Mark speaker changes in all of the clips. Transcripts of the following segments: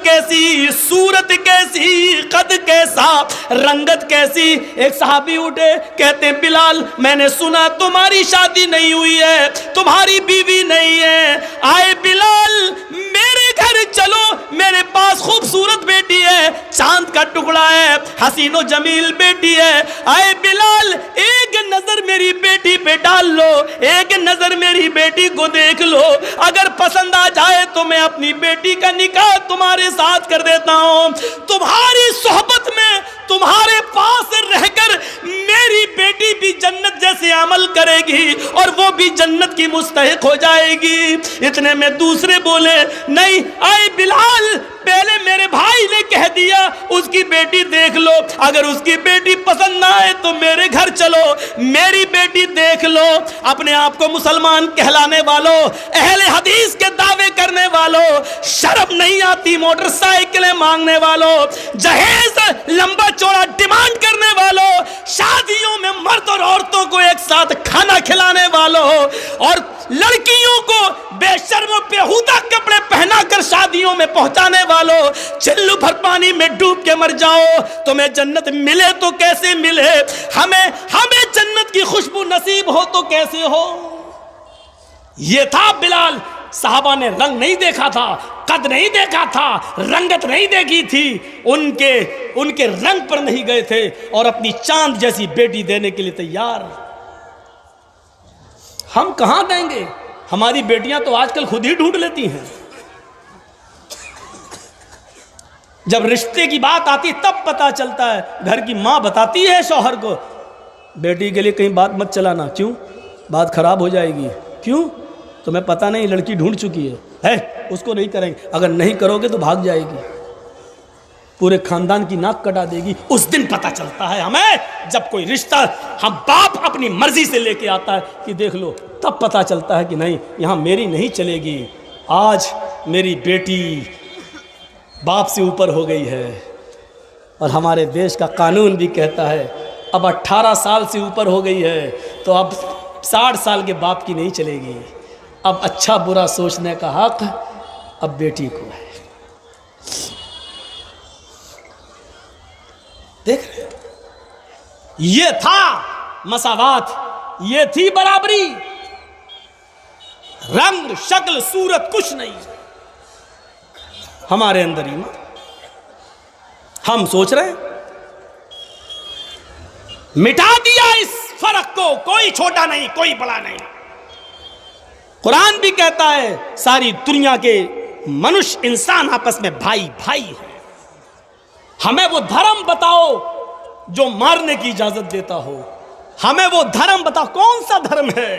Speaker 1: کیسی، صورت کیسی، قد کیسا، رنگت کیسی۔ ایک صحابی اٹھے، کہتے ہیں بلال میں نے سنا تمہاری شادی نہیں ہوئی ہے، تمہاری بیوی نہیں ہے، آئے بلال میرے گھر چلو، میرے پاس خوبصورت بیٹی ہے، چاند کا ٹکڑا ہے، حسین و جمیل بیٹی ہے، آئے بلال ایک نظر میری بیٹی پہ ڈال لو، ایک نظر میری بیٹی کو دیکھ لو، اگر پسند آ جائے تو میں اپنی بیٹی کا نکاح تمہارے ساتھ کر دیتا ہوں۔ تمہاری صحبت میں تمہارے پاس رہ کر میری بیٹی بھی جنت جیسے عمل کرے گی اور وہ بھی جنت کی مستحق ہو جائے گی۔ اتنے میں دوسرے بولے نہیں، آئے بلال پہلے میرے بھائی نے کہہ دیا اس کی بیٹی دیکھ لو، اگر اس کی بیٹی پسند نہ آئے تو میرے گھر چلو، میری بیٹی دیکھ لو۔ اپنے آپ کو مسلمان کہلانے والوں، اہل حدیث کے دعوے کرنے والوں، شرم نہیں آتی موٹر سائیکلیں مانگنے والوں، جہیز لمبا چوڑا ڈیمانڈ کرنے والوں، شادیوں میں مرد اور عورتوں کو ایک ساتھ کھانا کھلانے والوں، اور لڑکیوں کو بے شرم و بیہودہ کپڑے پہنا کر شادیوں میں پہنچانے والوں، چلو بھر پانی میں ڈوب کے مر جاؤ، تمہیں جنت ملے تو کیسے ملے، ہمیں جنت کی خوشبو نصیب ہو تو کیسے ہو۔ یہ تھا بلال۔ صحابہ نے رنگ نہیں دیکھا تھا، قد نہیں دیکھا تھا، رنگت نہیں دیکھی تھی، ان کے رنگ پر نہیں گئے تھے اور اپنی چاند جیسی بیٹی دینے کے لیے تیار۔ ہم کہاں دیں گے؟ ہماری بیٹیاں تو آج کل خود ہی ڈھونڈ لیتی ہیں۔ جب رشتے کی بات آتی تب پتا چلتا ہے، گھر کی ماں بتاتی ہے شوہر کو بیٹی کے لیے کہیں بات مت چلانا، کیوں؟ بات خراب ہو جائے گی۔ کیوں؟ تمہیں پتہ نہیں لڑکی ڈھونڈ چکی ہے، اس کو نہیں کریں گے، اگر نہیں کرو گے تو بھاگ جائے گی، پورے خاندان کی ناک کٹا دے گی۔ اس دن پتہ چلتا ہے ہمیں، جب کوئی رشتہ ہم باپ اپنی مرضی سے لے کے آتا ہے کہ دیکھ لو، تب پتہ چلتا ہے کہ نہیں یہاں میری نہیں چلے گی۔ آج میری بیٹی باپ سے اوپر ہو گئی ہے، اور ہمارے دیش کا قانون بھی کہتا ہے اب 18 سال سے اوپر ہو گئی ہے تو اب 60 سال کے باپ کی نہیں چلے گی، اب اچھا برا سوچنے کا حق اب بیٹی کو ہے۔ دیکھ رہے، یہ تھا مساوات، یہ تھی برابری، رنگ شکل صورت کچھ نہیں، ہمارے اندر ایمان۔ ہم سوچ رہے ہیں مٹا دیا اس فرق کو، کوئی چھوٹا نہیں کوئی بڑا نہیں۔ قرآن بھی کہتا ہے ساری دنیا کے منش انسان آپس میں بھائی بھائی ہیں۔ ہمیں وہ دھرم بتاؤ جو مارنے کی اجازت دیتا ہو، ہمیں وہ دھرم بتاؤ کون سا دھرم ہے،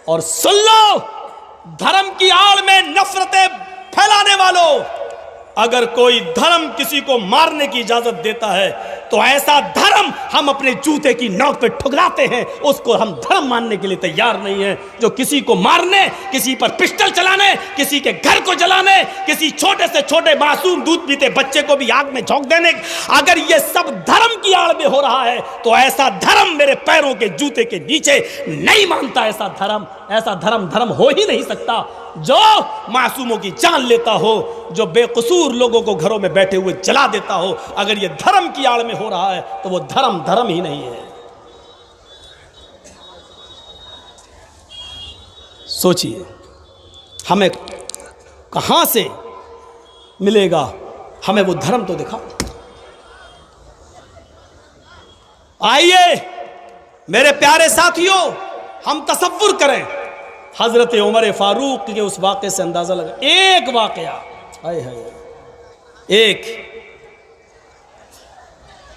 Speaker 1: اور سن لو دھرم کی آڑ میں نفرتیں پھیلانے والوں، اگر کوئی دھرم کسی کو مارنے کی اجازت دیتا ہے تو ایسا دھرم ہم اپنے جوتے کی نوک پہ ٹھکراتے ہیں، اس کو ہم دھرم ماننے کے لیے تیار نہیں ہیں۔ جو کسی کو مارنے، کسی پر پسٹل چلانے، کسی کے گھر کو جلانے، کسی چھوٹے سے چھوٹے معصوم دودھ پیتے بچے کو بھی آگ میں جھونک دینے، اگر یہ سب دھرم کی آڑ میں ہو رہا ہے تو ایسا دھرم میرے پیروں کے جوتے کے نیچے نہیں مانتا۔ ایسا دھرم ہو ہی نہیں سکتا جو معصوموں کی جان لیتا ہو، جو بے قصور لوگوں کو گھروں میں بیٹھے ہوئے جلا دیتا ہو۔ اگر یہ دھرم کی آڑ میں ہو رہا ہے تو وہ دھرم ہی نہیں ہے۔ سوچئے ہمیں کہاں سے ملے گا، ہمیں وہ دھرم تو دکھاؤ۔ آئیے میرے پیارے ساتھیوں، ہم تصور کریں حضرت عمر فاروق کے اس واقعے سے اندازہ لگا۔ ایک واقعہ،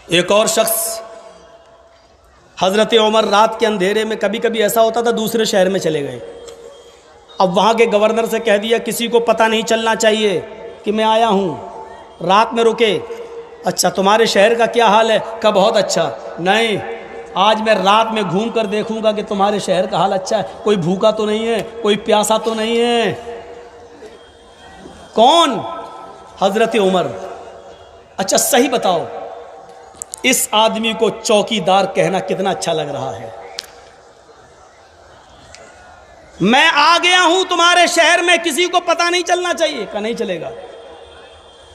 Speaker 1: ایک اور شخص، حضرت عمر رات کے اندھیرے میں کبھی کبھی ایسا ہوتا تھا دوسرے شہر میں چلے گئے، اب وہاں کے گورنر سے کہہ دیا کسی کو پتہ نہیں چلنا چاہیے کہ میں آیا ہوں، رات میں رکے۔ اچھا تمہارے شہر کا کیا حال ہے؟ کہا بہت اچھا۔ نہیں، آج میں رات میں گھوم کر دیکھوں گا کہ تمہارے شہر کا حال اچھا ہے، کوئی بھوکا تو نہیں ہے، کوئی پیاسا تو نہیں ہے۔ کون؟ حضرت عمر۔ اچھا صحیح بتاؤ، اس آدمی کو چوکی دار کہنا کتنا اچھا لگ رہا ہے؟ میں آ گیا ہوں تمہارے شہر میں، کسی کو پتہ نہیں چلنا چاہیے۔ کہا نہیں چلے گا۔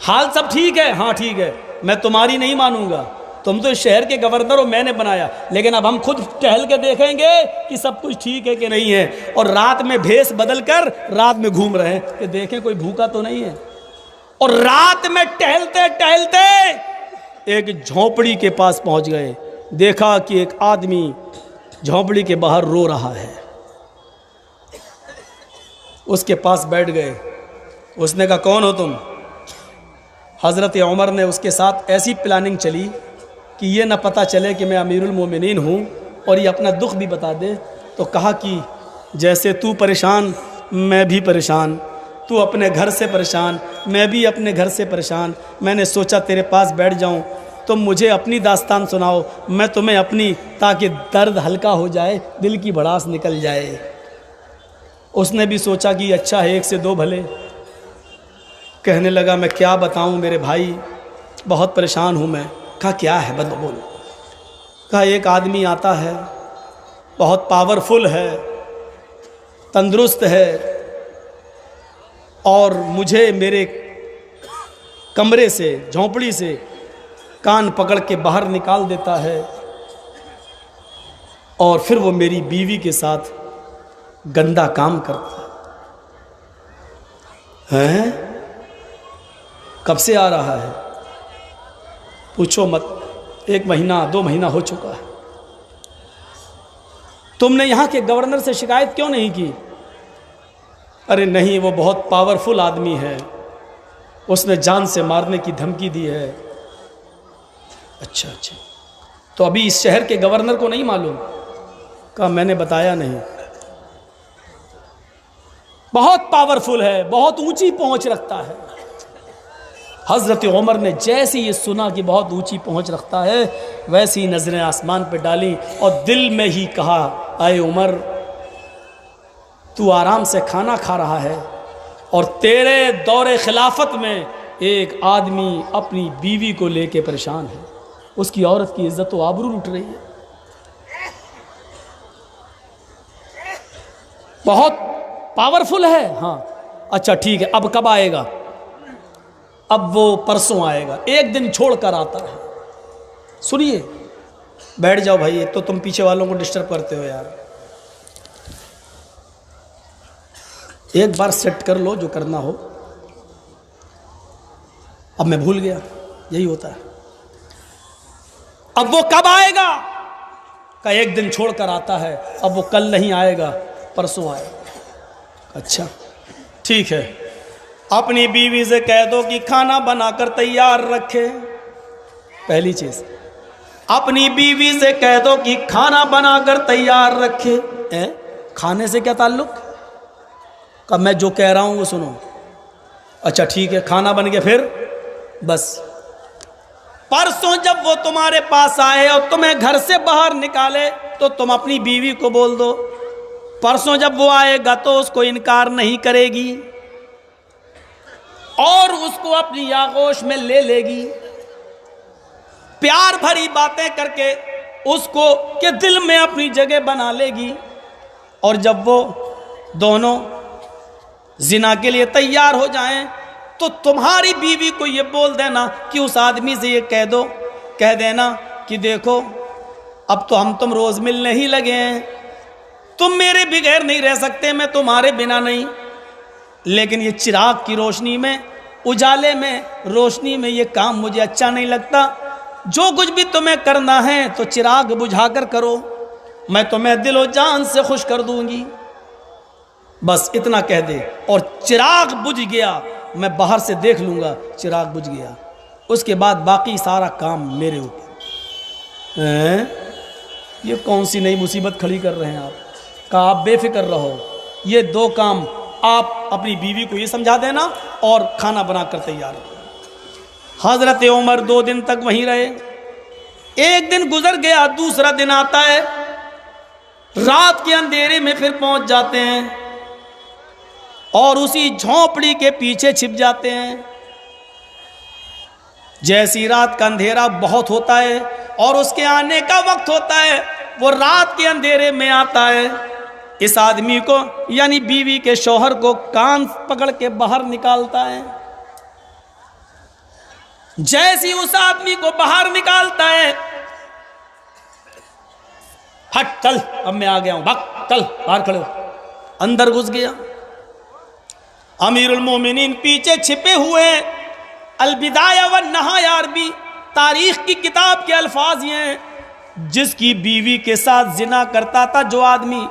Speaker 1: حال سب ٹھیک ہے؟ ہاں ٹھیک ہے، میں تمہاری نہیں مانوں گا، تم تو اس شہر کے گورنر ہو، میں نے بنایا، لیکن اب ہم خود ٹہل کے دیکھیں گے کہ سب کچھ ٹھیک ہے کہ نہیں ہے، اور رات میں بھیس بدل کر رات میں گھوم رہے ہیں کہ دیکھیں کوئی بھوکا تو نہیں ہے۔ اور رات میں ٹہلتے ٹہلتے ایک جھونپڑی کے پاس پہنچ گئے، دیکھا کہ ایک آدمی جھونپڑی کے باہر رو رہا ہے، اس کے پاس بیٹھ گئے۔ اس نے کہا کون ہو تم؟ حضرت عمر نے اس کے ساتھ ایسی پلاننگ چلی کہ یہ نہ پتہ چلے کہ میں امیر المومنین ہوں اور یہ اپنا دکھ بھی بتا دے، تو کہا کہ جیسے تو پریشان میں بھی پریشان، تو اپنے گھر سے پریشان میں بھی اپنے گھر سے پریشان، میں نے سوچا تیرے پاس بیٹھ جاؤں، تم مجھے اپنی داستان سناؤ، میں تمہیں اپنی، تاکہ درد ہلکا ہو جائے، دل کی بھڑاس نکل جائے۔ اس نے بھی سوچا کہ اچھا ہے، ایک سے دو بھلے۔ کہنے لگا میں کیا بتاؤں میرے بھائی، بہت پریشان ہوں میں۔ کہا کیا ہے بول؟ کہا ایک آدمی آتا ہے، بہت پاورفل ہے، تندرست ہے، اور مجھے میرے کمرے سے، جھونپڑی سے کان پکڑ کے باہر نکال دیتا ہے، اور پھر وہ میری بیوی کے ساتھ گندا کام کرتا ہے۔ کب سے آ رہا ہے؟ پوچھو مت، 1 مہینہ 2 مہینہ ہو چکا ہے۔ تم نے یہاں کے گورنر سے شکایت کیوں نہیں کی؟ ارے نہیں، وہ بہت پاورفل آدمی ہے، اس نے جان سے مارنے کی دھمکی دی ہے۔ اچھا تو ابھی اس شہر کے گورنر کو نہیں معلوم؟ کہا میں نے بتایا نہیں۔ بہت پاورفل ہے، بہت اونچی پہنچ رکھتا ہے۔ حضرت عمر نے جیسے یہ سنا کہ بہت اونچی پہنچ رکھتا ہے، ویسی ہی نظریں آسمان پہ ڈالی اور دل میں ہی کہا اے عمر، تو آرام سے کھانا کھا رہا ہے اور تیرے دور خلافت میں ایک آدمی اپنی بیوی کو لے کے پریشان ہے، اس کی عورت کی عزت و آبرو لٹ رہی ہے، بہت پاورفل ہے۔ ہاں اچھا ٹھیک ہے، اب کب آئے گا؟ اب وہ پرسوں آئے گا، 1 دن چھوڑ کر آتا ہے۔ سنیے، بیٹھ جاؤ بھائی، ایک تو تم پیچھے والوں کو ڈسٹرب کرتے ہو یار، ایک بار سیٹ کر لو جو کرنا ہو۔ اب میں بھول گیا، یہی ہوتا ہے۔ اب وہ کب آئے گا؟ کہ 1 دن چھوڑ کر آتا ہے، اب وہ کل نہیں آئے گا، پرسوں آئے گا۔ اچھا ٹھیک ہے، اپنی بیوی سے کہہ دو کہ کھانا بنا کر تیار رکھے۔ پہلی چیز، اپنی بیوی سے کہہ دو کہ کھانا بنا کر تیار رکھے۔ کھانے سے کیا تعلق؟ کہ میں جو کہہ رہا ہوں وہ سنو۔ اچھا ٹھیک ہے، کھانا بن گیا، پھر بس پرسوں جب وہ تمہارے پاس آئے اور تمہیں گھر سے باہر نکالے تو تم اپنی بیوی کو بول دو، پرسوں جب وہ آئے گا تو اس کو انکار نہیں کرے گی اور اس کو اپنی آغوش میں لے لے گی، پیار بھری باتیں کر کے اس کو کہ دل میں اپنی جگہ بنا لے گی، اور جب وہ دونوں زنا کے لیے تیار ہو جائیں تو تمہاری بیوی کو یہ بول دینا کہ اس آدمی سے یہ کہہ دینا کہ دیکھو اب تو ہم تم روز ملنے ہی لگے ہیں، تم میرے بغیر نہیں رہ سکتے، میں تمہارے بنا نہیں، لیکن یہ چراغ کی روشنی میں، اجالے میں، روشنی میں یہ کام مجھے اچھا نہیں لگتا، جو کچھ بھی تمہیں کرنا ہے تو چراغ بجھا کر کرو، میں تمہیں دل و جان سے خوش کر دوں گی۔ بس اتنا کہہ دے، اور چراغ بجھ گیا، میں باہر سے دیکھ لوں گا، چراغ بجھ گیا، اس کے بعد باقی سارا کام میرے اوپر۔ یہ کون سی نئی مصیبت کھڑی کر رہے ہیں آپ؟ کہا آپ بے فکر رہو، یہ 2 کام آپ اپنی بیوی کو یہ سمجھا دینا اور کھانا بنا کر تیار ہو۔ حضرت عمر 2 دن تک وہیں رہے، 1 دن گزر گیا، دوسرا دن آتا ہے، رات کے اندھیرے میں پھر پہنچ جاتے ہیں اور اسی جھونپڑی کے پیچھے چھپ جاتے ہیں۔ جیسی رات کا اندھیرا بہت ہوتا ہے اور اس کے آنے کا وقت ہوتا ہے، وہ رات کے اندھیرے میں آتا ہے، اس آدمی کو یعنی بیوی کے شوہر کو کان پکڑ کے باہر نکالتا ہے جیسی اس آدمی کو باہر نکالتا ہے، ہٹ چل اب میں آ گیا ہوں، بھگ چل باہر کھڑے ہو، اندر گھس گیا۔ امیر المومنین پیچھے چھپے ہوئے، البدایہ والنہایہ عربی تاریخ کی کتاب کے الفاظ یہ ہیں، جس کی بیوی کے ساتھ زنا کرتا تھا جو آدمی،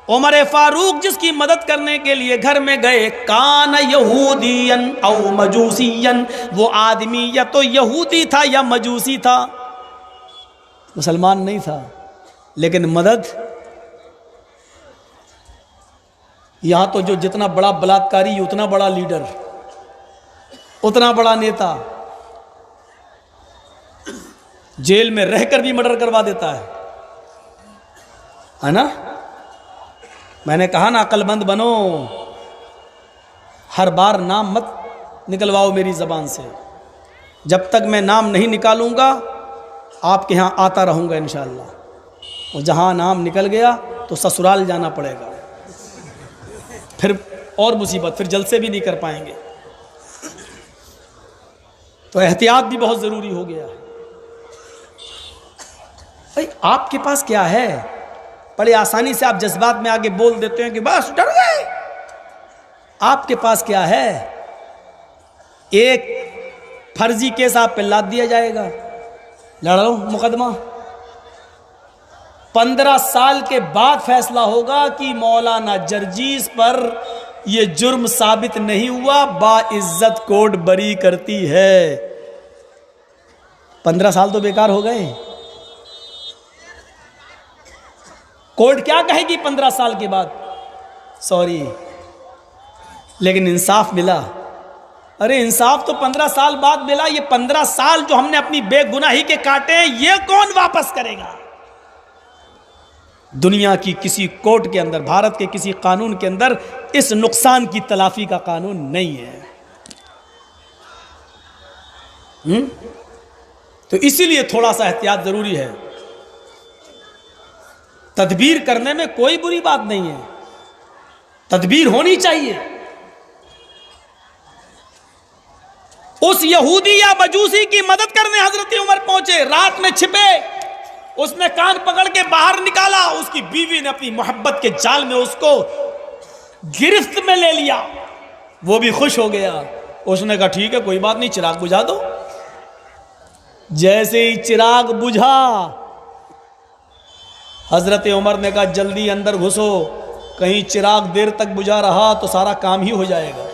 Speaker 1: عمر فاروق جس کی مدد کرنے کے لیے گھر میں گئے، کان یہودین او مجوسین، وہ آدمی یا تو یہودی تھا یا مجوسی تھا، مسلمان نہیں تھا، لیکن مدد۔ یہاں تو جو جتنا بڑا بلاత్కాری اتنا بڑا لیڈر، اتنا بڑا نیتا، جیل میں رہ کر بھی مرڈر کروا دیتا ہے نا۔ میں نے کہا نا عقل مند بنو، ہر بار نام مت نکلواؤ میری زبان سے، جب تک میں نام نہیں نکالوں گا آپ کے ہاں آتا رہوں گا انشاءاللہ، اور جہاں نام نکل گیا تو سسرال جانا پڑے گا، پھر اور مصیبت، پھر جلسے بھی نہیں کر پائیں گے۔ تو احتیاط بھی بہت ضروری ہو گیا ہے۔ بھائی آپ کے پاس کیا ہے؟ بڑے آسانی سے آپ جذبات میں آگے بول دیتے ہیں کہ بس ڈر گئے۔ آپ کے پاس کیا ہے؟ ایک فرضی کیس آپ پہ لاد دیا جائے گا، لڑو مقدمہ، 15 سال کے بعد فیصلہ ہوگا کہ مولانا جرجیس پر یہ جرم ثابت نہیں ہوا، باعزت کورٹ بری کرتی ہے۔ 15 سال تو بیکار ہو گئے۔ کورٹ کیا کہے گی 15 سال کے بعد؟ سوری لیکن انصاف ملا۔ ارے انصاف تو 15 سال بعد ملا، یہ 15 سال جو ہم نے اپنی بے گناہی کے کاٹے ہیں یہ کون واپس کرے گا؟ دنیا کی کسی کورٹ کے اندر، بھارت کے کسی قانون کے اندر اس نقصان کی تلافی کا قانون نہیں ہے۔ تو اسی لیے تھوڑا سا احتیاط ضروری ہے۔ تدبیر کرنے میں کوئی بری بات نہیں ہے، تدبیر ہونی چاہیے۔ اس یہودی یا مجوسی کی مدد کرنے حضرت عمر پہنچے، رات میں چھپے، اس نے کان پکڑ کے باہر نکالا، اس کی بیوی نے اپنی محبت کے جال میں اس کو گرفت میں لے لیا، وہ بھی خوش ہو گیا۔ اس نے کہا ٹھیک ہے کوئی بات نہیں، چراغ بجھا دو۔ جیسے ہی چراغ بجھا، حضرت عمر نے کہا جلدی اندر گھسو، کہیں چراغ دیر تک بجھا رہا تو سارا کام ہی ہو جائے گا۔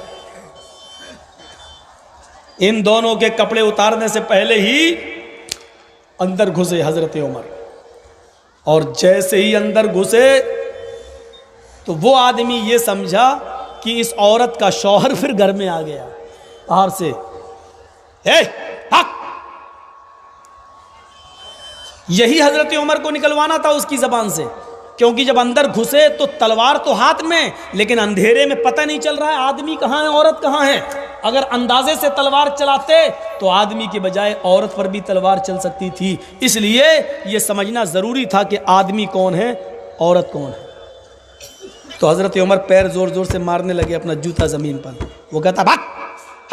Speaker 1: ان دونوں کے کپڑے اتارنے سے پہلے ہی اندر گھسے حضرت عمر، اور جیسے ہی اندر گھسے تو وہ آدمی یہ سمجھا کہ اس عورت کا شوہر پھر گھر میں آ گیا باہر سے۔ یہی حضرت عمر کو نکلوانا تھا اس کی زبان سے، کیونکہ جب اندر گھسے تو تلوار تو ہاتھ میں، لیکن اندھیرے میں پتہ نہیں چل رہا ہے آدمی کہاں ہے عورت کہاں ہے۔ اگر اندازے سے تلوار چلاتے تو آدمی کے بجائے عورت پر بھی تلوار چل سکتی تھی، اس لیے یہ سمجھنا ضروری تھا کہ آدمی کون ہے عورت کون ہے۔ تو حضرت عمر پیر زور زور سے مارنے لگے اپنا جوتا زمین پر، وہ کہتا بھگ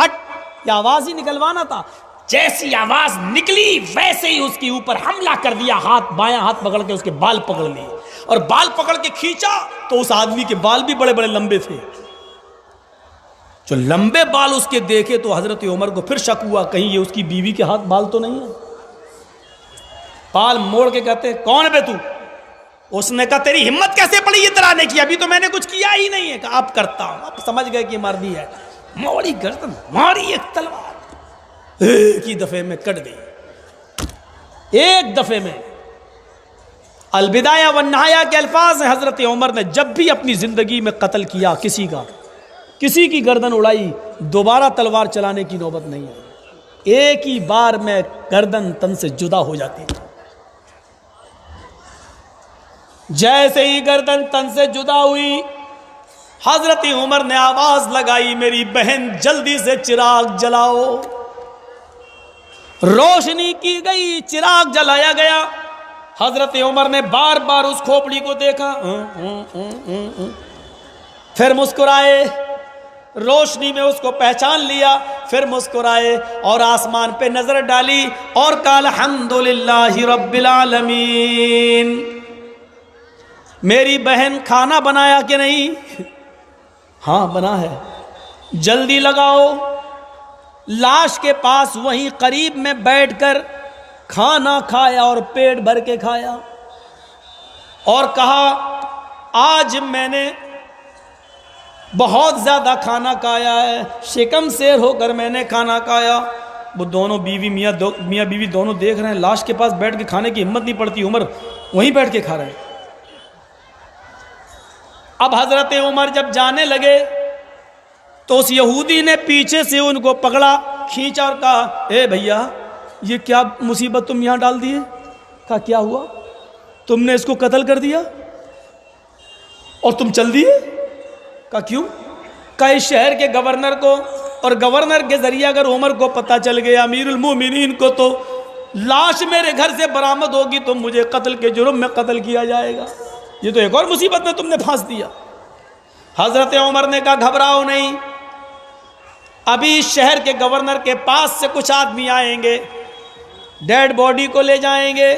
Speaker 1: ہٹ، یہ آواز ہی نکلوانا تھا۔ جیسی آواز نکلی ویسے ہی اس کے اوپر حملہ کر دیا، ہاتھ بایاں ہاتھ پکڑ کے اس کے بال پکڑ لیے، اور بال پکڑ کے کھینچا تو اس آدمی کے بال بھی بڑے بڑے لمبے تھے۔ جو لمبے بال اس کے دیکھے تو حضرت عمر کو پھر شک ہوا کہیں یہ اس کی بیوی کے ہاتھ بال تو نہیں ہے۔ بال موڑ کے کہتے کون ہے بے تو؟ اس نے کہا تیری ہمت کیسے پڑی یہ ترانے کی، ابھی تو میں نے کچھ کیا ہی نہیں ہے۔ کہا اب کرتا ہوں۔ اب سمجھ گئے کہ مردی ہے، موڑی گردن ماری ایک تلوار، ایک ہی دفعے میں کٹ گئی، ایک دفعے میں۔ البدایہ والنہایہ کے الفاظ ہیں، حضرت عمر نے جب بھی اپنی زندگی میں قتل کیا کسی کی گردن اڑائی، دوبارہ تلوار چلانے کی نوبت نہیں ہے، ایک ہی بار میں گردن تن سے جدا ہو جاتی تھی۔ جیسے ہی گردن تن سے جدا ہوئی، حضرت عمر نے آواز لگائی میری بہن جلدی سے چراغ جلاؤ۔ روشنی کی گئی، چراغ جلایا گیا۔ حضرت عمر نے بار بار اس کھوپڑی کو دیکھا، پھر مسکرائے، روشنی میں اس کو پہچان لیا، پھر مسکرائے اور آسمان پہ نظر ڈالی اور کہا الحمدللہ رب العالمین۔ میری بہن کھانا بنایا کہ نہیں؟ ہاں بنا ہے، جلدی لگاؤ۔ لاش کے پاس وہیں قریب میں بیٹھ کر کھانا کھایا اور پیٹ بھر کے کھایا، اور کہا آج میں نے بہت زیادہ کھانا کھایا ہے، شکم سیر ہو کر میں نے کھانا کھایا۔ وہ دونوں بیوی میاں بیوی دونوں دیکھ رہے ہیں، لاش کے پاس بیٹھ کے کھانے کی ہمت نہیں پڑتی، عمر وہیں بیٹھ کے کھا رہے ہیں۔ اب حضرت عمر جب جانے لگے تو اس یہودی نے پیچھے سے ان کو پکڑا، کھینچا اور کہا اے بھیا یہ کیا مصیبت تم یہاں ڈال دیے؟ کہا کیا ہوا؟ تم نے اس کو قتل کر دیا اور تم چل دیے؟ کہا کیوں؟ کہا اس شہر کے گورنر کو اور گورنر کے ذریعے اگر عمر کو پتہ چل گیا، امیر المومنین کو، تو لاش میرے گھر سے برآمد ہوگی تو مجھے قتل کے جرم میں قتل کیا جائے گا، یہ تو ایک اور مصیبت میں تم نے پھانس دیا۔ حضرت عمر نے کہا گھبراؤ نہیں، ابھی شہر کے گورنر کے پاس سے کچھ آدمی آئیں گے، ڈیڈ باڈی کو لے جائیں گے،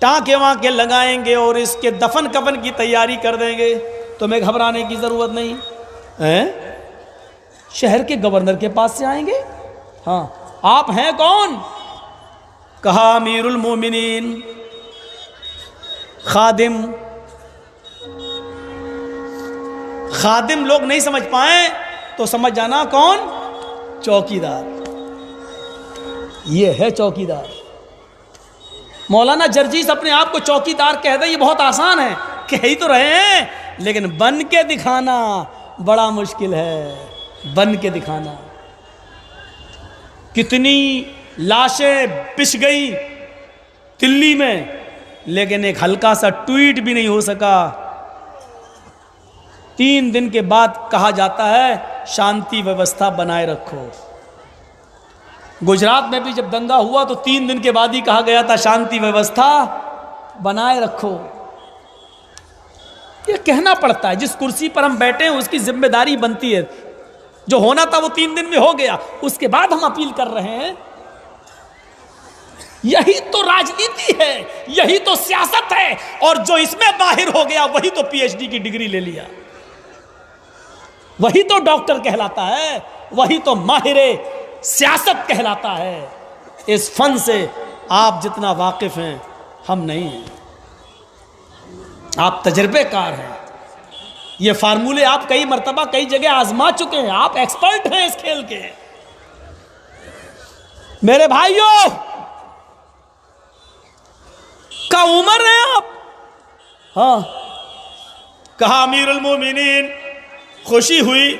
Speaker 1: ٹانکے وانکے لگائیں گے اور اس کے دفن کفن کی تیاری کر دیں گے، تمہیں گھبرانے کی ضرورت نہیں۔ شہر کے گورنر کے پاس سے آئیں گے؟ ہاں۔ آپ ہیں کون؟ کہا امیر المومنین، خادم۔ خادم لوگ نہیں سمجھ پائیں تو سمجھ جانا کون؟ چوکیدار۔ یہ ہے چوکیدار۔ مولانا جرجیس اپنے آپ کو چوکیدار کہہ دیں، یہ بہت آسان ہے، کہہ ہی تو رہے ہیں، لیکن بن کے دکھانا بڑا مشکل ہے، بن کے دکھانا۔ کتنی لاشیں بچھ گئی دلی میں، لیکن ایک ہلکا سا ٹویٹ بھی نہیں ہو سکا۔ 3 دن کے بعد کہا جاتا ہے شانتی ویوستھا بنائے رکھو۔ گجرات میں بھی جب دنگا ہوا تو 3 دن کے بعد ہی کہا گیا تھا شانتی ویوستھا بنائے رکھو۔ یہ کہنا پڑتا ہے، جس کرسی پر ہم بیٹھے ہیں اس کی ذمہ داری بنتی ہے، جو ہونا تھا وہ 3 دن میں ہو گیا، اس کے بعد ہم اپیل کر رہے ہیں۔ یہی تو راجنیتی ہے، یہی تو سیاست ہے، اور جو اس میں ماہر ہو گیا وہی تو پی ایچ ڈی کی ڈگری لے لیا، وہی تو ڈاکٹر کہلاتا ہے، وہی تو ماہر سیاست کہلاتا ہے۔ اس فن سے آپ جتنا واقف ہیں ہم نہیں ہیں، آپ تجربے کار ہیں، یہ فارمولے آپ کئی مرتبہ کئی جگہ آزما چکے ہیں، آپ ایکسپرٹ ہیں اس کھیل کے۔ میرے بھائیوں کا عمر ہے آپ؟ ہاں۔ کہا امیر المومنین خوشی ہوئی،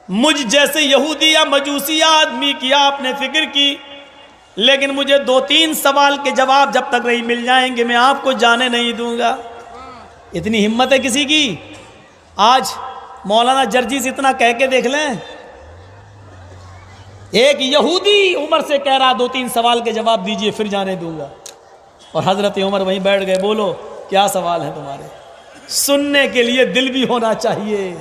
Speaker 1: مجھ جیسے یہودی یا مجوسی آدمی کی آپ نے فکر کی، لیکن مجھے 2-3 سوال کے جواب جب تک نہیں مل جائیں گے میں آپ کو جانے نہیں دوں گا۔ اتنی ہمت ہے کسی کی؟ آج مولانا جرجیس اتنا کہہ کے دیکھ لیں، ایک یہودی عمر سے کہہ رہا 2-3 سوال کے جواب دیجئے پھر جانے دوں گا، اور حضرت عمر وہیں بیٹھ گئے، بولو کیا سوال ہے تمہارے؟ سننے کے لیے دل بھی ہونا چاہیے۔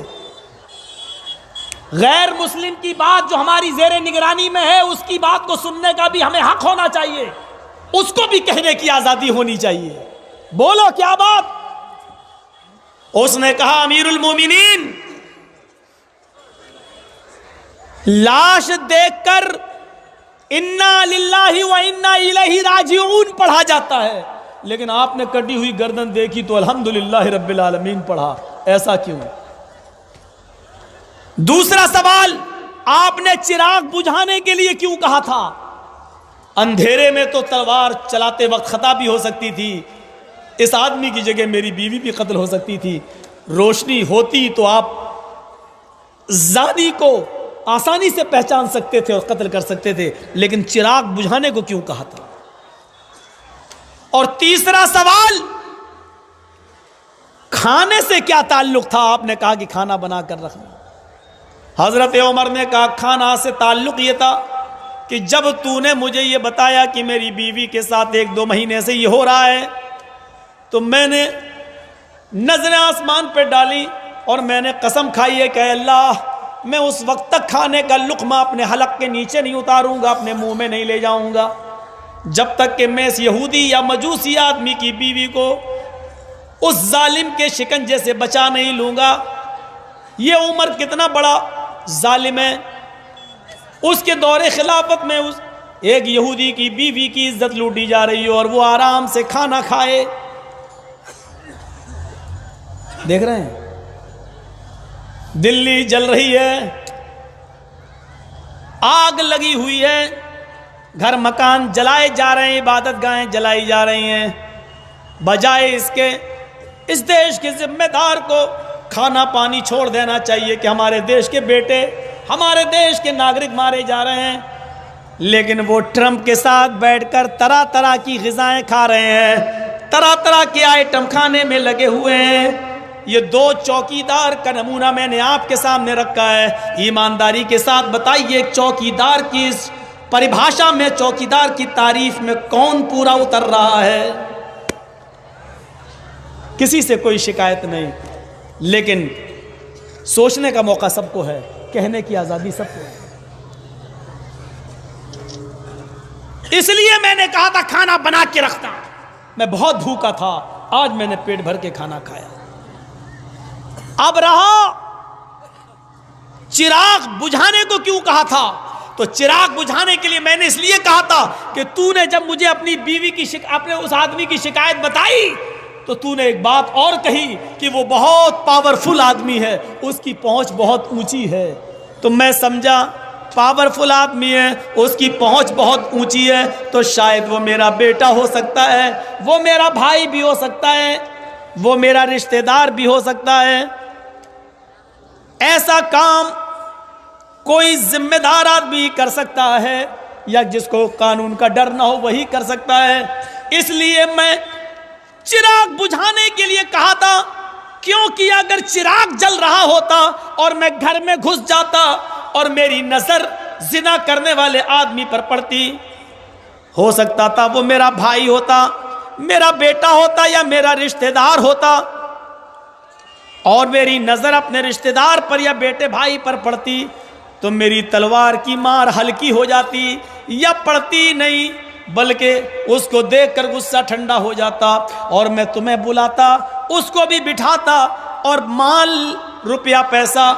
Speaker 1: غیر مسلم کی بات جو ہماری زیر نگرانی میں ہے اس کی بات کو سننے کا بھی ہمیں حق ہونا چاہیے، اس کو بھی کہنے کی آزادی ہونی چاہیے۔ بولو کیا بات؟ اس نے کہا امیر المومنین لاش دیکھ کر انا للہ و انا الیہ راجعون پڑھا جاتا ہے، لیکن آپ نے کٹی ہوئی گردن دیکھی تو الحمدللہ رب العالمین پڑھا، ایسا کیوں؟ دوسرا سوال، آپ نے چراغ بجھانے کے لیے کیوں کہا تھا؟ اندھیرے میں تو تلوار چلاتے وقت خطا بھی ہو سکتی تھی، اس آدمی کی جگہ میری بیوی بھی قتل ہو سکتی تھی، روشنی ہوتی تو آپ زانی کو آسانی سے پہچان سکتے تھے اور قتل کر سکتے تھے، لیکن چراغ بجھانے کو کیوں کہا تھا؟ اور تیسرا سوال، کھانے سے کیا تعلق تھا؟ آپ نے کہا کہ کھانا بنا کر رکھنا۔ حضرت عمر نے کہا کھانا سے تعلق یہ تھا کہ جب تو نے مجھے یہ بتایا کہ میری بیوی کے ساتھ 1-2 مہینے سے یہ ہو رہا ہے، تو میں نے نظریں آسمان پہ ڈالی اور میں نے قسم کھائی ہے کہ اے اللہ میں اس وقت تک کھانے کا لقمہ اپنے حلق کے نیچے نہیں اتاروں گا، اپنے منہ میں نہیں لے جاؤں گا، جب تک کہ میں اس یہودی یا مجوسی آدمی کی بیوی کو اس ظالم کے شکنجے سے بچا نہیں لوں گا۔ یہ عمر کتنا بڑا ظالم ہے، اس کے دور خلافت میں اس ایک یہودی کی بیوی کی عزت لوٹی جا رہی ہے اور وہ آرام سے کھانا کھائے۔ دیکھ رہے ہیں دلی جل رہی ہے، آگ لگی ہوئی ہے، گھر مکان جلائے جا رہے ہیں، عبادت گاہیں جلائی جا رہی ہیں، بجائے اس کے اس دیش کے ذمہ دار کو کھانا پانی چھوڑ دینا چاہیے کہ ہمارے دیش کے بیٹے، ہمارے دیش کے ناگرک مارے جا رہے ہیں، لیکن وہ ٹرمپ کے ساتھ بیٹھ کر طرح طرح کی غذائیں کھا رہے ہیں، طرح طرح کے آئٹم کھانے میں لگے ہوئے ہیں۔ یہ دو چوکیدار کا نمونہ میں نے آپ کے سامنے رکھا ہے، ایمانداری کے ساتھ بتائیے ایک چوکیدار کی اس پریبھاشا میں، چوکیدار کی تعریف میں کون پورا اتر رہا ہے؟ کسی سے کوئی شکایت نہیں، لیکن سوچنے کا موقع سب کو ہے، کہنے کی آزادی سب کو ہے۔ اس لیے میں نے کہا تھا کھانا بنا کے رکھتا، میں بہت بھوکا تھا، آج میں نے پیٹ بھر کے کھانا کھایا۔ اب رہا چراغ بجھانے کو کیوں کہا تھا، تو چراغ بجھانے کے لیے میں نے اس لیے کہا تھا کہ تو نے جب مجھے اپنی بیوی کی اپنے اس آدمی کی شکایت بتائی تو تو نے ایک بات اور کہی کہ وہ بہت پاورفل آدمی ہے، اس کی پہنچ بہت اونچی ہے، تو میں سمجھا پاورفل آدمی ہے، اس کی پہنچ بہت اونچی ہے، تو شاید وہ میرا بیٹا ہو سکتا ہے، وہ میرا بھائی بھی ہو سکتا ہے، وہ میرا رشتہ دار بھی ہو سکتا ہے۔ ایسا کام کوئی ذمہ دار آدمی کر سکتا ہے، یا جس کو قانون کا ڈر نہ ہو وہی کر سکتا ہے۔ اس لیے میں چراغ بجھانے کے لیے کہا تھا، کیونکہ اگر چراغ جل رہا ہوتا اور میں گھر میں گھس جاتا اور میری نظر زنا کرنے والے آدمی پر پڑتی، ہو سکتا تھا وہ میرا بھائی ہوتا، میرا بیٹا ہوتا یا میرا رشتہ دار ہوتا، اور میری نظر اپنے رشتہ دار پر یا بیٹے بھائی پر پڑتی تو میری تلوار کی مار ہلکی ہو جاتی یا پڑتی نہیں، بلکہ اس کو دیکھ کر غصہ ٹھنڈا ہو جاتا اور میں تمہیں بلاتا، اس کو بھی بٹھاتا اور مال روپیہ پیسہ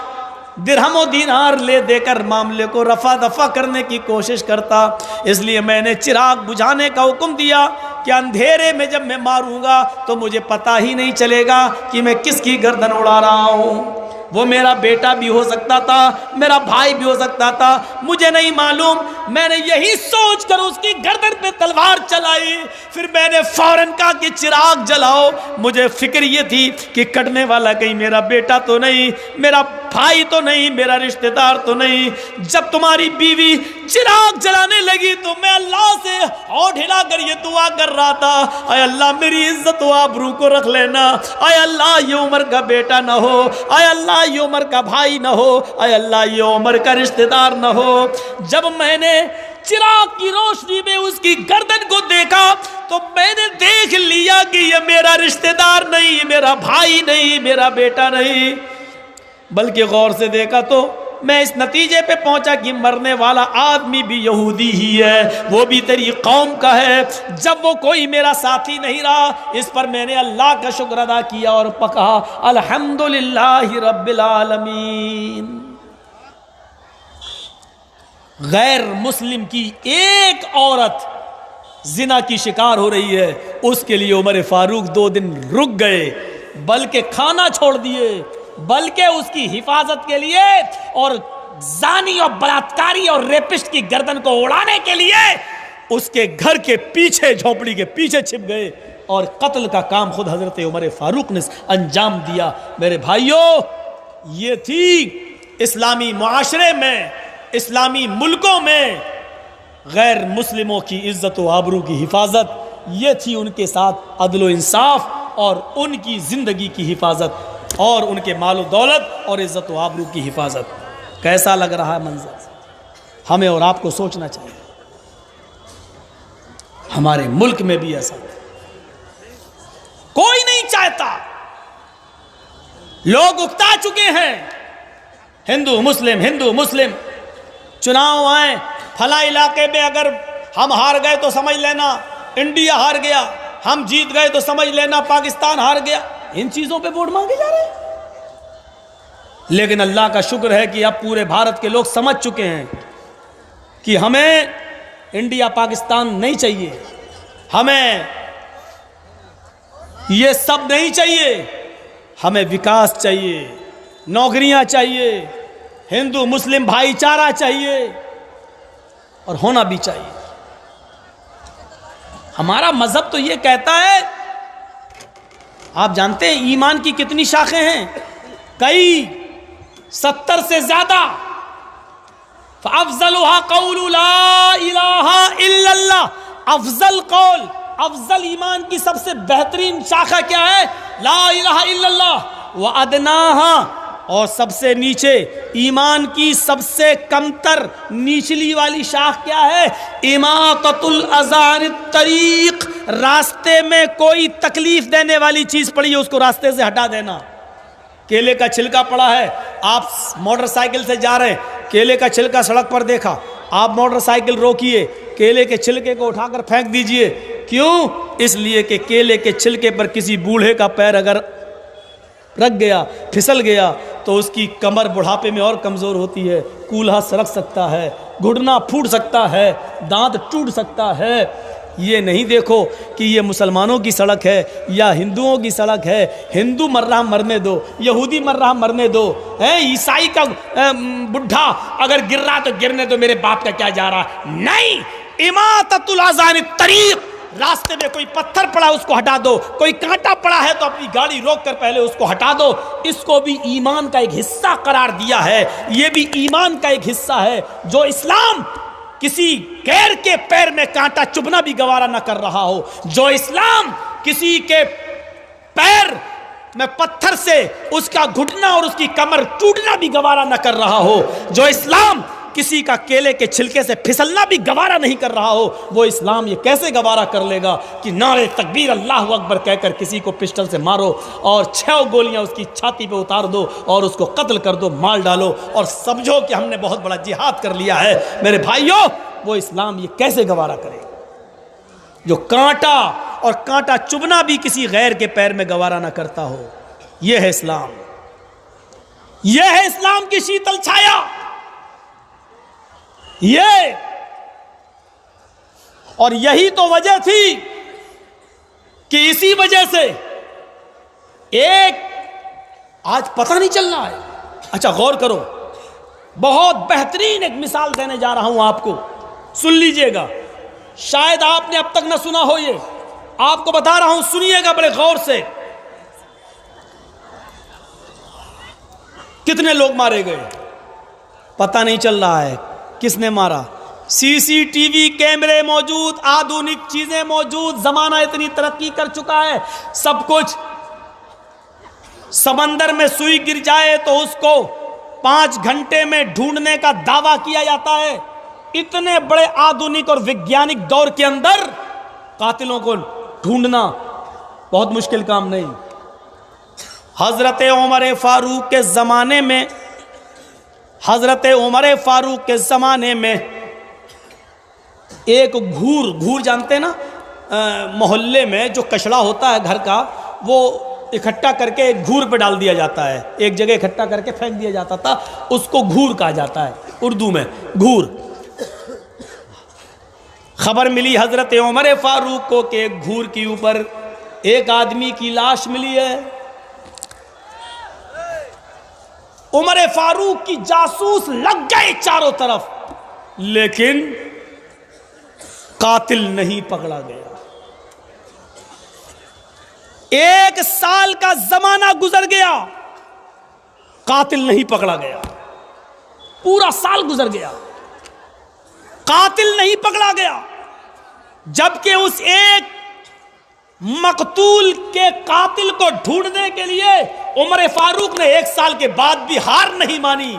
Speaker 1: درہم و دینار لے دے کر معاملے کو رفع دفع کرنے کی کوشش کرتا۔ اس لیے میں نے چراغ بجھانے کا حکم دیا کہ اندھیرے میں جب میں ماروں گا تو مجھے پتہ ہی نہیں چلے گا کہ میں کس کی گردن اڑا رہا ہوں۔ وہ میرا بیٹا بھی ہو سکتا تھا، میرا بھائی بھی ہو سکتا تھا، مجھے نہیں معلوم۔ میں نے یہی سوچ کر اس کی گردن پہ تلوار چلائی، پھر میں نے فوراً کہا کہ چراغ جلاؤ۔ مجھے فکر یہ تھی کہ کٹنے والا کہیں میرا بیٹا تو نہیں، میرا بھائی تو نہیں، میرا رشتہ دار تو نہیں۔ جب تمہاری بیوی چراغ جلانے لگی تو میں اللہ سے ہونٹ ہلا کر یہ دعا کر رہا تھا، اے اللہ میری عزت و آبرو کو رکھ لینا، اے اللہ یہ عمر کا بیٹا نہ ہو، اے اللہ یہ عمر کا بھائی نہ ہو، اے اللہ یہ عمر کا رشتہ دار نہ ہو۔ جب میں نے چراغ کی روشنی میں اس کی گردن کو دیکھا تو میں نے دیکھ لیا کہ یہ میرا رشتہ دار نہیں، میرا بھائی نہیں، میرا بیٹا نہیں، بلکہ غور سے دیکھا تو میں اس نتیجے پہ پہنچا کہ مرنے والا آدمی بھی یہودی ہی ہے، وہ بھی تیری قوم کا ہے۔ جب وہ کوئی میرا ساتھی نہیں رہا، اس پر میں نے اللہ کا شکر ادا کیا اور کہا الحمدللہ رب العالمین۔ غیر مسلم کی ایک عورت زنا کی شکار ہو رہی ہے، اس کے لیے عمر فاروق 2 دن رک گئے، بلکہ کھانا چھوڑ دیے، بلکہ اس کی حفاظت کے لیے اور زانی اور بلاتکاری اور ریپسٹ کی گردن کو اڑانے کے لیے اس کے گھر کے پیچھے، جھونپڑی کے پیچھے چھپ گئے اور قتل کا کام خود حضرت عمر فاروق نے انجام دیا۔ میرے بھائیوں، یہ تھی اسلامی معاشرے میں، اسلامی ملکوں میں غیر مسلموں کی عزت و آبرو کی حفاظت، یہ تھی ان کے ساتھ عدل و انصاف اور ان کی زندگی کی حفاظت اور ان کے مال و دولت اور عزت و آبرو کی حفاظت۔ کیسا لگ رہا ہے منظر؟ ہمیں اور آپ کو سوچنا چاہیے، ہمارے ملک میں بھی ایسا کوئی نہیں چاہتا لوگ اکتا چکے ہیں، ہندو مسلم، چناؤ آئیں فلاں علاقے میں اگر ہم ہار گئے تو سمجھ لینا انڈیا ہار گیا، ہم جیت گئے تو سمجھ لینا پاکستان ہار گیا، ان چیزوں پہ ووٹ مانگے جا رہے ہیں۔ لیکن اللہ کا شکر ہے کہ اب پورے بھارت کے لوگ سمجھ چکے ہیں کہ ہمیں انڈیا پاکستان نہیں چاہیے، ہمیں یہ سب نہیں چاہیے، ہمیں وکاس چاہیے، نوکریاں چاہیے، ہندو مسلم بھائی چارہ چاہیے، اور ہونا بھی چاہیے۔ ہمارا مذہب تو یہ کہتا ہے، آپ جانتے ہیں ایمان کی کتنی شاخیں ہیں؟ کئی 70 سے زیادہ۔ فَأَفْضَلُهَا قَوْلُ لَا إِلَٰهَ إِلَّا اللَّهُ، افضل قول، افضل ایمان کی سب سے بہترین شاخہ کیا ہے؟ لا الہ الا اللہ۔ وَأَدْنَاهَا، اور سب سے نیچے ایمان کی سب سے کمتر نیچلی والی شاخ کیا ہے؟ اِمَاطَةُ الْأَذَىٰ عَنِ الطَّرِيقِ، راستے میں کوئی تکلیف دینے والی چیز پڑی ہے اس کو راستے سے ہٹا دینا۔ کیلے کا چھلکا پڑا ہے، آپ موٹر سائیکل سے جا رہے ہیں، کیلے کا چھلکا سڑک پر دیکھا، آپ موٹر سائیکل روکیے، کیلے کے چھلکے کو اٹھا کر پھینک دیجئے۔ کیوں؟ اس لیے کہ کیلے کے چھلکے پر کسی بوڑھے کا پیر اگر رکھ گیا، پھسل گیا، تو اس کی کمر بڑھاپے میں اور کمزور ہوتی ہے، کولہا سرک سکتا ہے، گھٹنا پھوٹ سکتا ہے، دانت ٹوٹ سکتا ہے۔ یہ نہیں دیکھو کہ یہ مسلمانوں کی سڑک ہے یا ہندوؤں کی سڑک ہے، ہندو مر رہا مرنے دو، یہودی مر رہا مرنے دو، عیسائی کا بڈھا اگر گر رہا تو گرنے دو، میرے باپ کا کیا جا رہا؟ نہیں، اماطۃ الاذی عن الطریق، راستے میں کوئی پتھر پڑا اس کو ہٹا دو، کوئی کانٹا پڑا ہے تو اپنی گاڑی روک کر پہلے اس کو ہٹا دو۔ اس کو بھی ایمان کا ایک حصہ قرار دیا ہے، یہ بھی ایمان کا ایک حصہ ہے۔ جو اسلام کسی غیر کے پیر میں کانٹا چبھنا بھی گوارا نہ کر رہا ہو، جو اسلام کسی کے پیر میں پتھر سے اس کا گھٹنا اور اس کی کمر ٹوٹنا بھی گوارا نہ کر رہا ہو، جو اسلام کسی کا کیلے کے چھلکے سے پھسلنا بھی گوارا نہیں کر رہا ہو، وہ اسلام یہ کیسے گوارا کر لے گا کہ نعرے تکبیر اللہ اکبر کہہ کر کسی کو پسٹل سے مارو اور 6 گولیاں اس کی چھاتی پہ اتار دو اور اس کو قتل کر دو، مار ڈالو اور سمجھو کہ ہم نے بہت بڑا جہاد کر لیا ہے۔ میرے بھائیوں، وہ اسلام یہ کیسے گوارا کرے گا جو کانٹا اور کانٹا چبھنا بھی کسی غیر کے پیر میں گوارا نہ کرتا ہو؟ یہ ہے اسلام، یہ ہے اسلام کی شیتل چھایا۔ یہ اور یہی تو وجہ تھی کہ اسی وجہ سے ایک آج پتہ نہیں چل رہا ہے۔ اچھا غور کرو، بہت بہترین ایک مثال دینے جا رہا ہوں آپ کو، سن لیجئے گا، شاید آپ نے اب تک نہ سنا ہو، یہ آپ کو بتا رہا ہوں، سنیے گا بڑے غور سے۔ کتنے لوگ مارے گئے پتہ نہیں چل رہا ہے، کس نے مارا؟ سی سی ٹی وی کیمرے موجود، آدھونک چیزیں موجود، زمانہ اتنی ترقی کر چکا ہے، سب کچھ۔ سمندر میں سوئی گر جائے تو اس کو 5 گھنٹے میں ڈھونڈنے کا دعویٰ کیا جاتا ہے۔ اتنے بڑے آدھونک اور وگیانک دور کے اندر قاتلوں کو ڈھونڈنا بہت مشکل کام نہیں۔ حضرت عمر فاروق کے زمانے میں، حضرت عمر فاروق کے زمانے میں ایک گھور جانتے ہیں نا، محلے میں جو کچڑا ہوتا ہے گھر کا، وہ اکٹھا کر کے ایک گھور پہ ڈال دیا جاتا ہے، ایک جگہ اکٹھا کر کے پھینک دیا جاتا تھا، اس کو گھور کہا جاتا ہے اردو میں، گھور۔ خبر ملی حضرت عمر فاروق کو کہ ایک گھور کے اوپر ایک آدمی کی لاش ملی ہے۔ عمر فاروق کی جاسوس لگ گئے چاروں طرف، لیکن قاتل نہیں پکڑا گیا۔ 1 سال کا زمانہ گزر گیا، قاتل نہیں پکڑا گیا، پورا سال گزر گیا، قاتل نہیں پکڑا گیا، جبکہ اس ایک مقتول کے قاتل کو ڈھونڈنے کے لیے عمر فاروق نے 1 سال کے بعد بھی ہار نہیں مانی،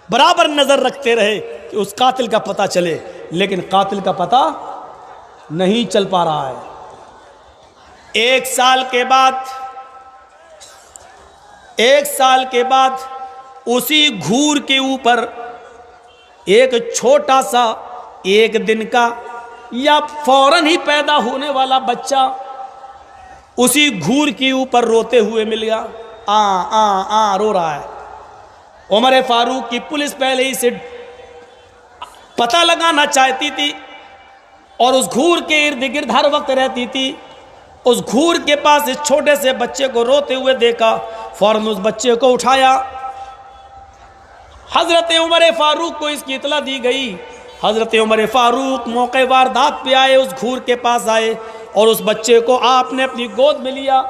Speaker 1: برابر نظر رکھتے رہے کہ اس قاتل کا پتہ چلے، لیکن قاتل کا پتہ نہیں چل پا رہا ہے۔ 1 سال کے بعد 1 سال کے بعد اسی گھور کے اوپر ایک چھوٹا سا 1 دن کا یا فوراً ہی پیدا ہونے والا بچہ اسی گھور کے اوپر روتے ہوئے مل گیا. رو رہا ہے. عمر فاروق کی پولیس پہلے ہی سے پتہ لگانا چاہتی تھی اور اس گھور کے ارد گرد ہر وقت رہتی تھی. اس گھور کے پاس اس چھوٹے سے بچے کو روتے ہوئے دیکھا, فوراً اس بچے کو اٹھایا. حضرت عمر فاروق کو اس کی اطلاع دی گئی. حضرت عمر فاروق موقع واردات پہ آئے, اس گھور کے پاس آئے اور اس بچے کو آپ نے اپنی گود میں لیا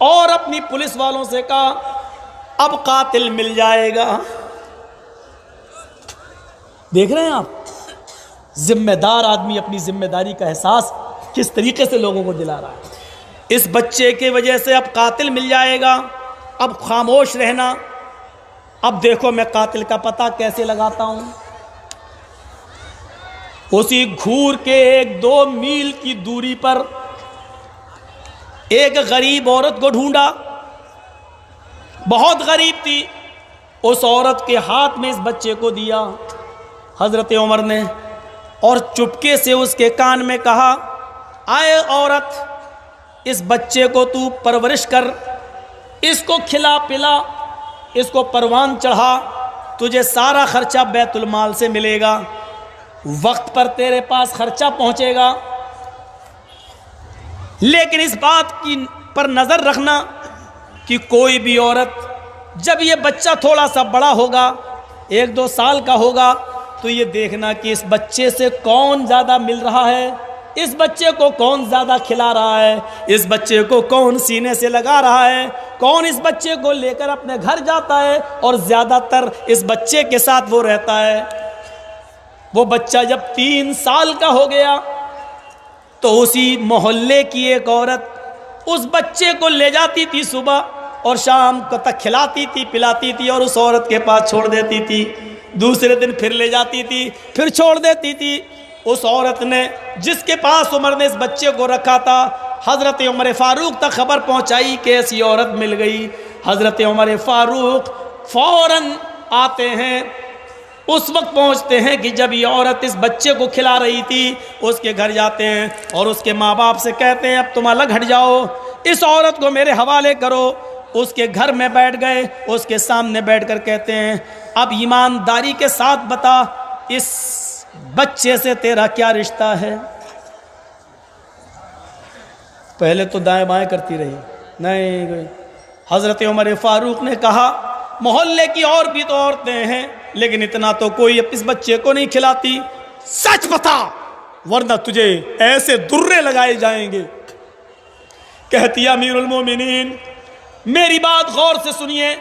Speaker 1: اور اپنی پولیس والوں سے کہا اب قاتل مل جائے گا. دیکھ رہے ہیں آپ, ذمہ دار آدمی اپنی ذمہ داری کا احساس کس طریقے سے لوگوں کو دلا رہا ہے. اس بچے کی وجہ سے اب قاتل مل جائے گا, اب خاموش رہنا, اب دیکھو میں قاتل کا پتہ کیسے لگاتا ہوں. اسی گھور کے 1-2 میل کی دوری پر ایک غریب عورت کو ڈھونڈا, بہت غریب تھی. اس عورت کے ہاتھ میں اس بچے کو دیا حضرت عمر نے اور چپکے سے اس کے کان میں کہا آئے عورت, اس بچے کو تو پرورش کر, اس کو کھلا پلا, اس کو پروان چڑھا, تجھے سارا خرچہ بیت المال سے ملے گا, وقت پر تیرے پاس خرچہ پہنچے گا. لیکن اس بات کی پر نظر رکھنا کہ کوئی بھی عورت جب یہ بچہ تھوڑا سا بڑا ہوگا, 1-2 سال کا ہوگا, تو یہ دیکھنا کہ اس بچے سے کون زیادہ مل رہا ہے, اس بچے کو کون زیادہ کھلا رہا ہے, اس بچے کو کون سینے سے لگا رہا ہے, کون اس بچے کو لے کر اپنے گھر جاتا ہے اور زیادہ تر اس بچے کے ساتھ وہ رہتا ہے. وہ بچہ جب 3 سال کا ہو گیا تو اسی محلے کی ایک عورت اس بچے کو لے جاتی تھی, صبح اور شام کو تک کھلاتی تھی پلاتی تھی اور اس عورت کے پاس چھوڑ دیتی تھی. دوسرے دن پھر لے جاتی تھی, پھر چھوڑ دیتی تھی. اس عورت نے جس کے پاس عمر نے اس بچے کو رکھا تھا, حضرت عمر فاروق تک خبر پہنچائی کہ ایسی عورت مل گئی. حضرت عمر فاروق فوراً آتے ہیں, اس وقت پہنچتے ہیں کہ جب یہ عورت اس بچے کو کھلا رہی تھی, اس کے گھر جاتے ہیں اور اس کے ماں باپ سے کہتے ہیں اب تم الگ ہٹ جاؤ, اس عورت کو میرے حوالے کرو. اس کے گھر میں بیٹھ گئے, اس کے سامنے بیٹھ کر کہتے ہیں اب ایمانداری کے ساتھ بتا اس بچے سے تیرا کیا رشتہ ہے. پہلے تو دائیں بائیں کرتی رہی, نہیں. حضرت عمر فاروق نے کہا محلے کی اور بھی تو عورتیں ہیں لیکن اتنا تو کوئی اس بچے کو نہیں کھلاتی, سچ بتا ورنہ تجھے ایسے درے لگائے جائیں گے. کہتی امیر المومنین میری بات غور سے سنیے,